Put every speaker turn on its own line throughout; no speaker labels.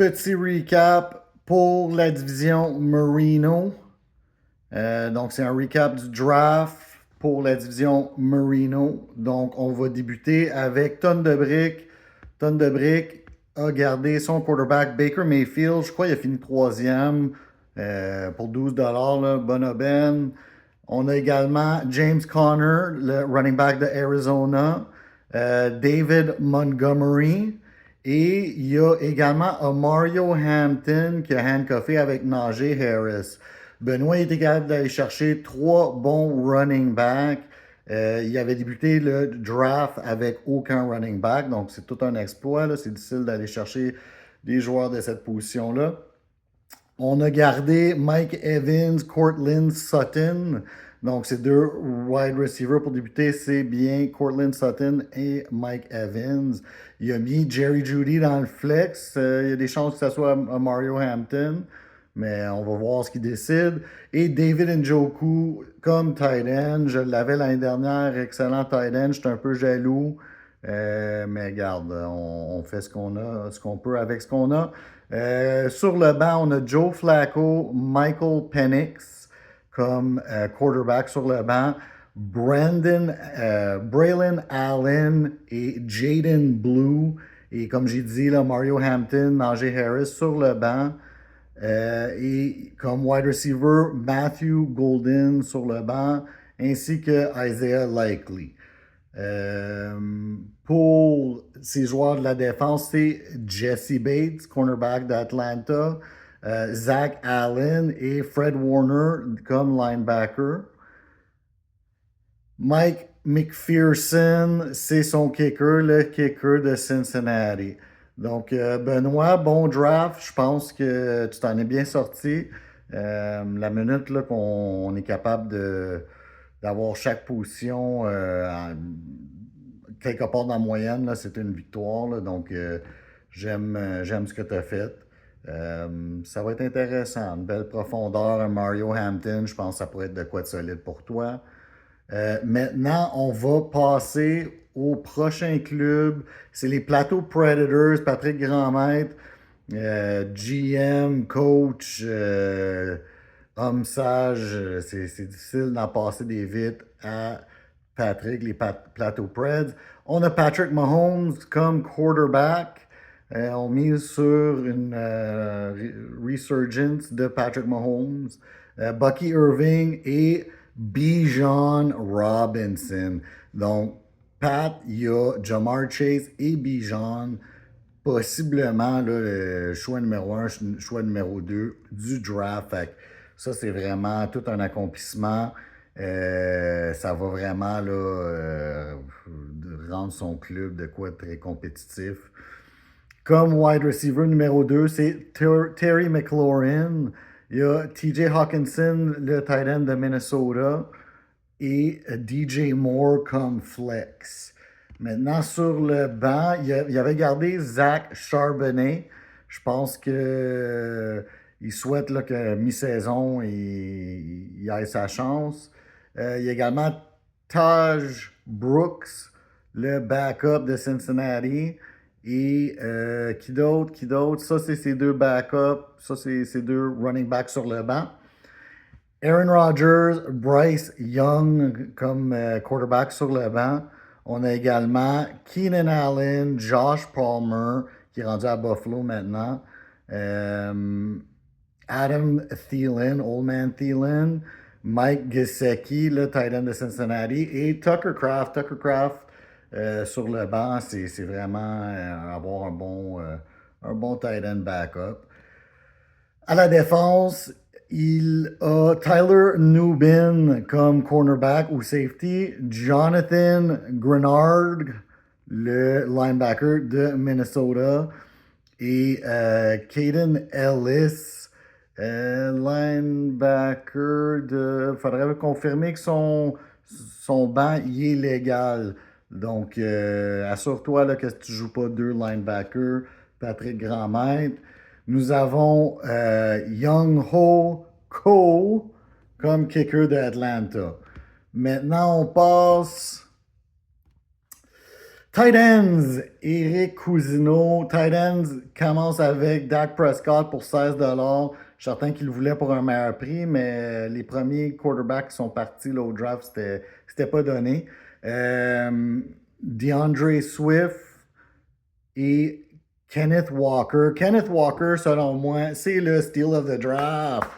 Petit recap pour la division Merino. Donc, c'est un recap du draft pour la division Merino. Donc, on va débuter avec Tonne de briques. Tonne de briques a gardé son quarterback Baker Mayfield. Je crois qu'il a fini troisième pour 12 là, bonne aubaine. On a également James Conner, le running back de Arizona. David Montgomery. Et il y a également Mario Hampton qui a handcuffé avec Najee Harris. Benoît était capable d'aller chercher trois bons running backs. Il avait débuté le draft avec aucun running back, donc c'est tout un exploit. C'est difficile d'aller chercher des joueurs de cette position-là. On a gardé Mike Evans, Courtland Sutton. Donc, ces deux wide receivers pour débuter, c'est bien Courtland Sutton et Mike Evans. Il a mis Jerry Jeudy dans le flex. Il y a des chances que ce soit Mario Hampton, mais on va voir ce qu'il décide. Et David Njoku comme tight end. Je l'avais l'année dernière, excellent tight end. J'étais un peu jaloux. Mais regarde, on fait ce qu'on peut avec ce qu'on a. Sur le banc, on a Joe Flacco, Michael Penix comme quarterback sur le banc, Braylon Allen et Jaden Blue. Et comme j'ai dit, là, Mario Hampton, Najee Harris sur le banc. Et comme wide receiver, Matthew Golden sur le banc, ainsi que Isaiah Likely. Pour ces joueurs de la défense, c'est Jesse Bates, cornerback d'Atlanta, Zach Allen et Fred Warner comme linebacker. Mike McPherson, c'est son kicker, le kicker de Cincinnati. Donc, Benoît, bon draft. Je pense que tu t'en es bien sorti. La minute là, qu'on est capable d'avoir chaque position quelque part dans la moyenne, là, c'est une victoire. Là, donc, j'aime ce que tu as fait. Ça va être intéressant. Une belle profondeur, un Mario Hampton. Je pense que ça pourrait être de quoi de solide pour toi. Maintenant, on va passer au prochain club. C'est les Plateaux Predators. Patrick Grandmaître, GM, coach, homme sage. C'est difficile d'en passer des vite à Patrick, les Plateaux Preds. On a Patrick Mahomes comme quarterback. On mise sur une resurgence de Patrick Mahomes. Bucky Irving et Bijan Robinson. Donc, Pat, il y a Jamar Chase et Bijan, possiblement là, le choix numéro 1, choix numéro 2 du draft. Fait que ça, c'est vraiment tout un accomplissement. Ça va vraiment là, rendre son club de quoi de très compétitif. Comme wide receiver numéro 2, c'est Terry McLaurin. Il y a TJ Hawkinson, le tight end de Minnesota, et DJ Moore comme flex. Maintenant, sur le banc, il avait gardé Zach Charbonnet. Je pense que il souhaite là, que mi-saison, il ait sa chance. Il y a également Taj Brooks, le backup de Cincinnati. Et qui d'autre? Qui d'autre? Ça, c'est ses deux backups. Ça, c'est ses deux running backs sur le banc. Aaron Rodgers, Bryce Young comme quarterback sur le banc. On a également Keenan Allen, Josh Palmer, qui est rendu à Buffalo maintenant. Adam Thielen, Old Man Thielen. Mike Gesicki, le tight end de Cincinnati. Et Tucker Craft. Tucker Craft sur le banc, c'est vraiment avoir un bon tight end backup. À la défense, il a Tyler Nubin comme cornerback ou safety, Jonathan Grenard, le linebacker de Minnesota, et Caden Ellis, linebacker de... Faudrait confirmer que son banc y est légal. Donc, assure-toi là, que tu ne joues pas deux linebackers, Patrick Grandmaître. Nous avons Young Ho Ko comme kicker de Atlanta. Maintenant, on passe Tight ends, Eric Cousineau. Tight ends commence avec Dak Prescott pour 16 $. Je suis certain qu'il le voulait pour un meilleur prix, mais les premiers quarterbacks qui sont partis là, au draft, c'était pas donné. DeAndre Swift et Kenneth Walker. Kenneth Walker, selon moi, c'est le steal of the draft.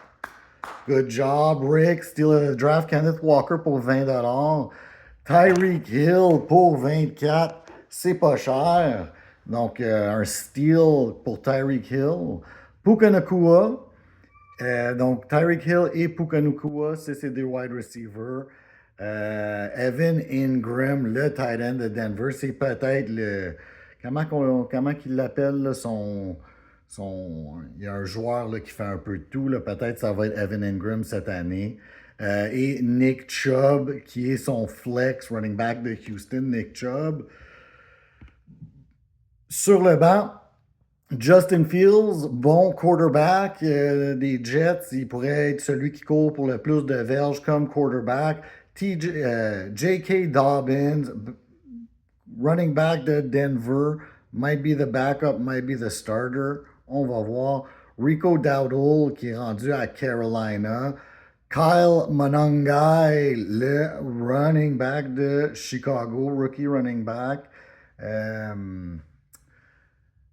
Good job, Rick. Steal of the draft. Kenneth Walker pour 20 $. Tyreek Hill pour 24. C'est pas cher. Donc, un steal pour Tyreek Hill. Puka Nacua. Donc, Tyreek Hill et Puka Nacua, c'est des wide receivers. Evan Ingram, le tight end de Denver, c'est peut-être le... Comment qu'il l'appelle, là, il y a un joueur là, qui fait un peu de tout. Peut-être ça va être Evan Ingram cette année. Et Nick Chubb, qui est son flex running back de Houston, Nick Chubb. Sur le banc, Justin Fields, bon quarterback des Jets. Il pourrait être celui qui court pour le plus de verges comme quarterback. J.K. Dobbins, running back de Denver, might be the backup, might be the starter. On va voir. Rico Dowdle, qui est rendu à Carolina. Kyle Monangai, le running back de Chicago, rookie running back.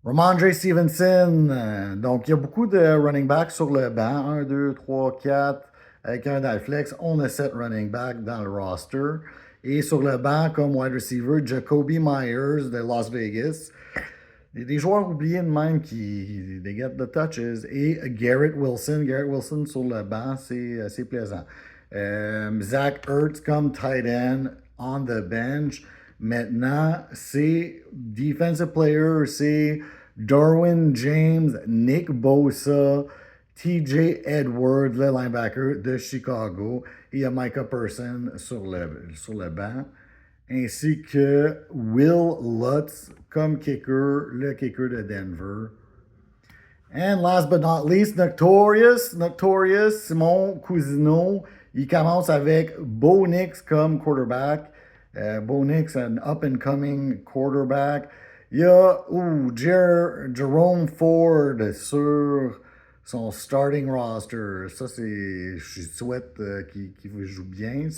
Ramondre Stevenson. Donc, il y a beaucoup de running backs sur le banc. 1, 2, 3, 4. Avec un dans le flex, on a 7 running backs dans le roster. Et sur le banc, comme wide receiver, Jacoby Myers de Las Vegas. Il y a des joueurs oubliés de même qui they get the touches. Et Garrett Wilson. Garrett Wilson sur le banc, c'est assez plaisant. Zach Ertz comme tight end on the bench. Maintenant, c'est defensive player, c'est Darwin James, Nick Bosa, TJ Edwards, le linebacker de Chicago. Et il y a Micah Person sur le banc. Ainsi que Will Lutz comme kicker, le kicker de Denver. And last but not least, Notorious, Simon Cousineau. Il commence avec Bo Nix comme quarterback. Bo Nix, an up-and-coming quarterback. Il y a Jerome Ford sur son starting roster. Ça, je souhaite qu'il joue bien.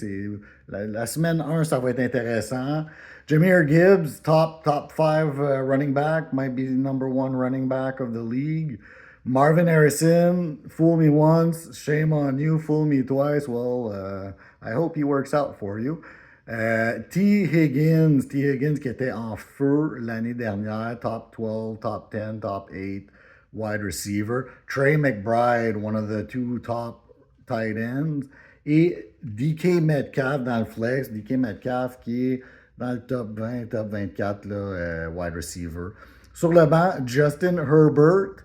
La semaine 1, ça va être intéressant. Jahmyr Gibbs, top 5 running back, might be the number 1 running back of the league. Marvin Harrison, fool me once, shame on you, fool me twice. Well, I hope he works out for you. T. Higgins qui était en feu l'année dernière, top 12, top 10, top 8 wide receiver. Trey McBride, one of the 2 top tight ends. Et DK Metcalf dans le flex. DK Metcalf qui est dans le top 20, top 24 là, wide receiver. Sur le banc, Justin Herbert.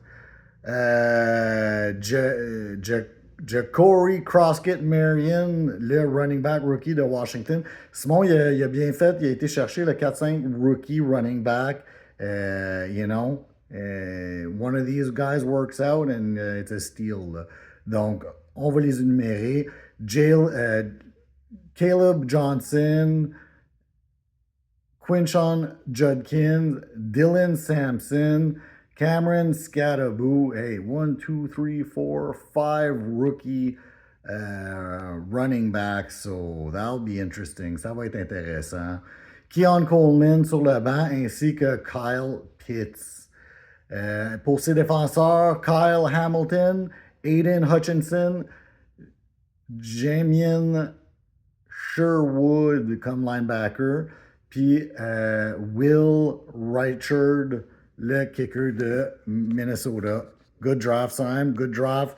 Jacory Croskett-Marion, le running back rookie de Washington. Simon, il a bien fait, il a été chercher le 4-5 rookie running back. One of these guys works out and it's a steal. Donc, on va les énumérer. Caleb Johnson, Quinshon Judkins, Dylan Sampson, Cameron Skattebo. Hey, 1, 2, 3, 4, 5 rookie running backs. So that'll be interesting. Ça va être intéressant. Keon Coleman sur le banc ainsi que Kyle Pitts. Pour ses défenseurs, Kyle Hamilton, Aiden Hutchinson, Jamian Sherwood comme linebacker, puis Will Richard, le kicker de Minnesota. Good draft, Sam. Good draft.